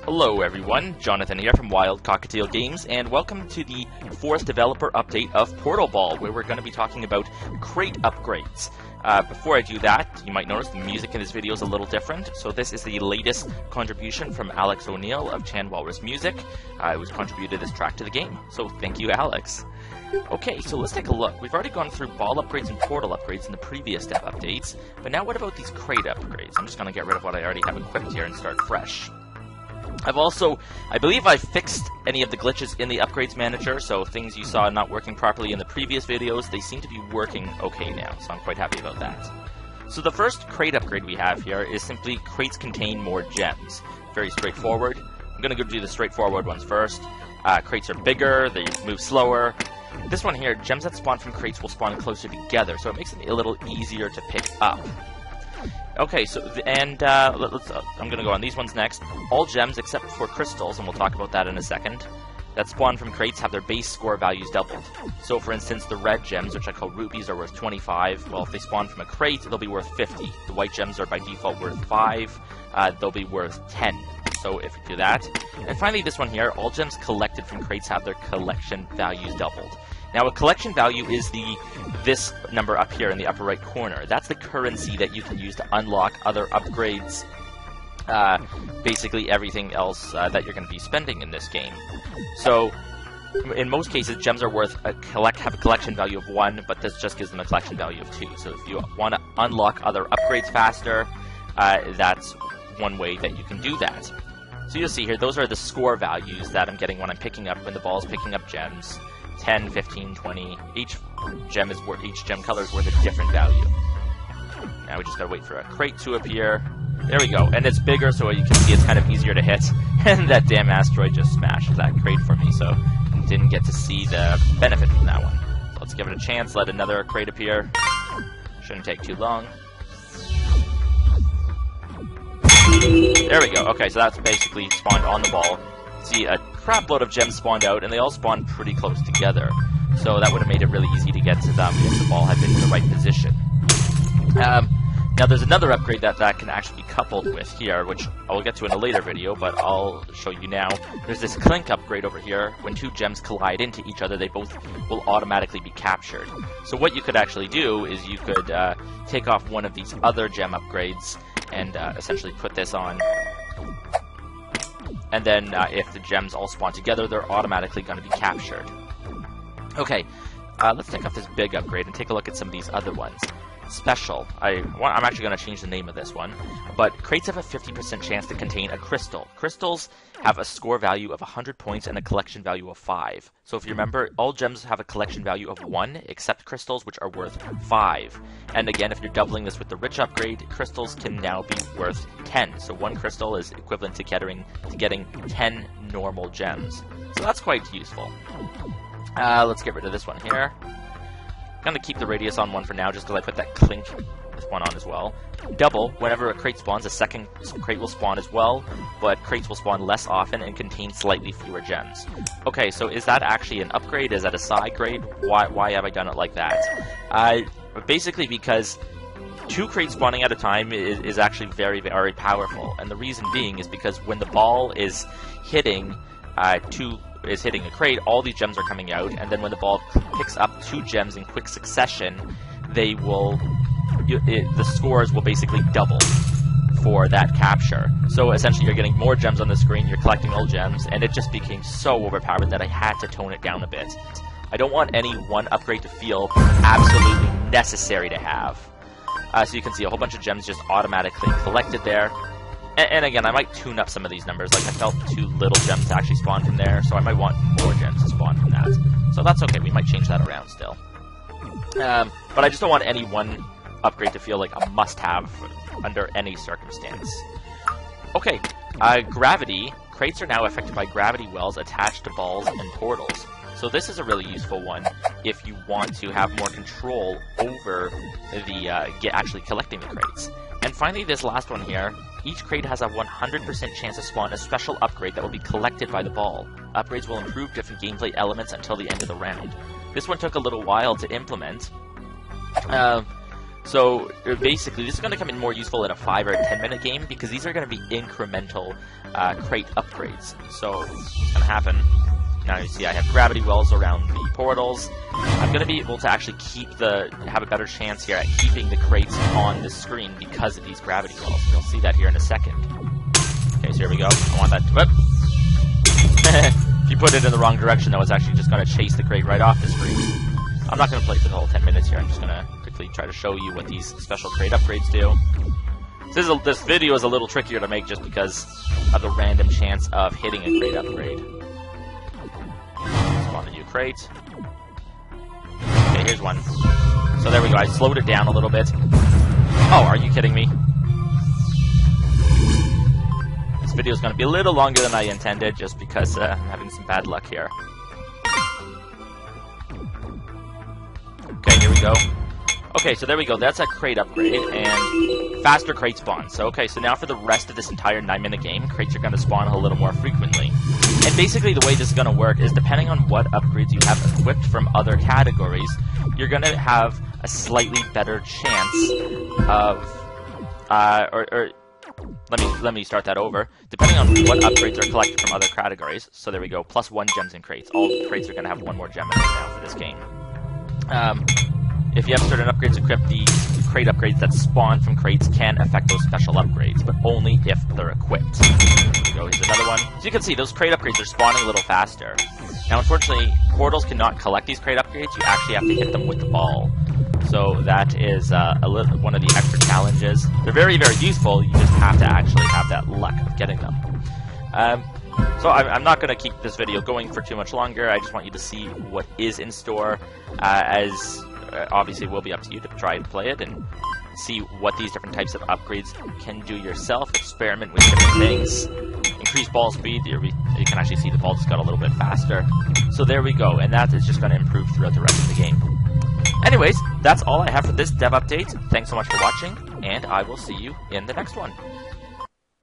Hello everyone, Jonathan here from Wild Cockatiel Games, and welcome to the 4th developer update of Portal Ball, where we're going to be talking about crate upgrades. Before I do that, you might notice the music in this video is a little different. So this is the latest contribution from Alex O'Neill of Chan Walrus Music. It was contributed this track to the game, so thank you, Alex. Okay, so let's take a look. We've already gone through ball upgrades and portal upgrades in the previous step updates, but now what about these crate upgrades? I'm just going to get rid of what I already have equipped here and start fresh. I believe I fixed any of the glitches in the upgrades manager, so things you saw not working properly in the previous videos, they seem to be working okay now, so I'm quite happy about that. So the first crate upgrade we have here is simply crates contain more gems. Very straightforward. I'm going to go do the straightforward ones first. Crates are bigger, they move slower. This one here, gems that spawn from crates will spawn closer together, so it makes it a little easier to pick up. Okay, so, I'm going to go on these ones next. All gems except for crystals, and we'll talk about that in a second, that spawn from crates have their base score values doubled. So, for instance, the red gems, which I call rupees, are worth 25. Well, if they spawn from a crate, they'll be worth 50. The white gems are by default worth 5. They'll be worth 10. So, if we do that. And finally, this one here, all gems collected from crates have their collection values doubled. Now, a collection value is this number up here in the upper right corner. That's the currency that you can use to unlock other upgrades, basically everything else that you're going to be spending in this game. So, in most cases, gems are worth have a collection value of 1, but this just gives them a collection value of 2. So if you want to unlock other upgrades faster, that's one way that you can do that. So you'll see here, those are the score values that I'm getting when the ball is picking up gems. 10, 15, 20. Each gem color is worth a different value. Now we just gotta wait for a crate to appear. There we go, and it's bigger, so you can see it's kind of easier to hit. And that damn asteroid just smashed that crate for me, so I didn't get to see the benefit from that one. So let's give it a chance, let another crate appear. Shouldn't take too long. There we go. Okay, so that's basically spawned on the ball. See, a crap load of gems spawned out, and they all spawned pretty close together. So that would have made it really easy to get to them if the ball had been in the right position. Now there's another upgrade that can actually be coupled with here, which I will get to in a later video, but I'll show you now. There's this Clank Upgrade over here. When two gems collide into each other, they both will automatically be captured. So what you could actually do is you could take off one of these other gem upgrades and essentially put this on. And then if the gems all spawn together, they're automatically going to be captured. Okay, let's take off this big upgrade and take a look at some of these other ones. Special. I'm actually going to change the name of this one. But crates have a 50% chance to contain a crystal. Crystals have a score value of 100 points and a collection value of 5. So if you remember, all gems have a collection value of 1, except crystals, which are worth 5. And again, if you're doubling this with the rich upgrade, crystals can now be worth 10. So one crystal is equivalent to getting 10 normal gems. So that's quite useful. Let's get rid of this one here. I'm going to keep the radius on one for now, just because I put that clink one on as well. Double, whenever a crate spawns, a second crate will spawn as well, but crates will spawn less often and contain slightly fewer gems. Okay, so is that actually an upgrade? Is that a side grade? Why have I done it like that? Basically because 2 crates spawning at a time is actually very, very powerful, and the reason being is because when the ball is hitting a crate, all these gems are coming out, and then when the ball picks up 2 gems in quick succession, the scores will basically double for that capture. So essentially you're getting more gems on the screen, you're collecting all gems, and it just became so overpowered that I had to tone it down a bit. I don't want any one upgrade to feel absolutely necessary to have. So you can see a whole bunch of gems just automatically collected there. And again, I might tune up some of these numbers. Like, I felt too little gems to actually spawn from there, so I might want more gems to spawn from that. So that's okay, we might change that around still. But I just don't want any one upgrade to feel like a must-have under any circumstance. Okay, gravity. Crates are now affected by gravity wells attached to balls and portals. So this is a really useful one if you want to have more control over actually collecting the crates. And finally, this last one here. Each crate has a 100% chance to spawn a special upgrade that will be collected by the ball. Upgrades will improve different gameplay elements until the end of the round. This one took a little while to implement. So basically, this is going to come in more useful in a 5 or a 10-minute game because these are going to be incremental crate upgrades. So what's going to happen? Now you see I have gravity wells around the portals. I'm going to be able to actually have a better chance here at keeping the crates on the screen because of these gravity wells. You'll see that here in a second. Okay, so here we go. I want that to whip. If you put it in the wrong direction, though, it's actually just going to chase the crate right off the screen. I'm not going to play for the whole 10 minutes here. I'm just going to quickly try to show you what these special crate upgrades do. This video is a little trickier to make just because of the random chance of hitting a crate upgrade. Spawn a new crate. Okay, here's one. So there we go. I slowed it down a little bit. Oh, are you kidding me? This video is going to be a little longer than I intended just because I'm having some bad luck here. Okay, here we go. Okay, so there we go. That's a crate upgrade and faster crate spawn. So okay, so now for the rest of this entire 9-minute game, crates are going to spawn a little more frequently. And basically the way this is going to work is depending on what upgrades you have equipped from other categories, you're going to have a slightly better chance of let me start that over. Depending on what upgrades are collected from other categories, so there we go, +1 gems in crates. All the crates are going to have 1 more gem in it now for this game. If you have certain upgrades equipped, the crate upgrades that spawn from crates can affect those special upgrades, but only if they're equipped. Here we go, here's another one. So you can see, those crate upgrades are spawning a little faster. Now, unfortunately, portals cannot collect these crate upgrades. You actually have to hit them with the ball. So that is one of the extra challenges. They're very, very useful. You just have to actually have that luck of getting them. So I'm not going to keep this video going for too much longer. I just want you to see what is in store, as obviously it will be up to you to try and play it and see what these different types of upgrades can do yourself. Experiment with different things. Increase ball speed. You can actually see the ball just got a little bit faster. So there we go, and that is just going to improve throughout the rest of the game. Anyways, that's all I have for this dev update. Thanks so much for watching, and I will see you in the next one.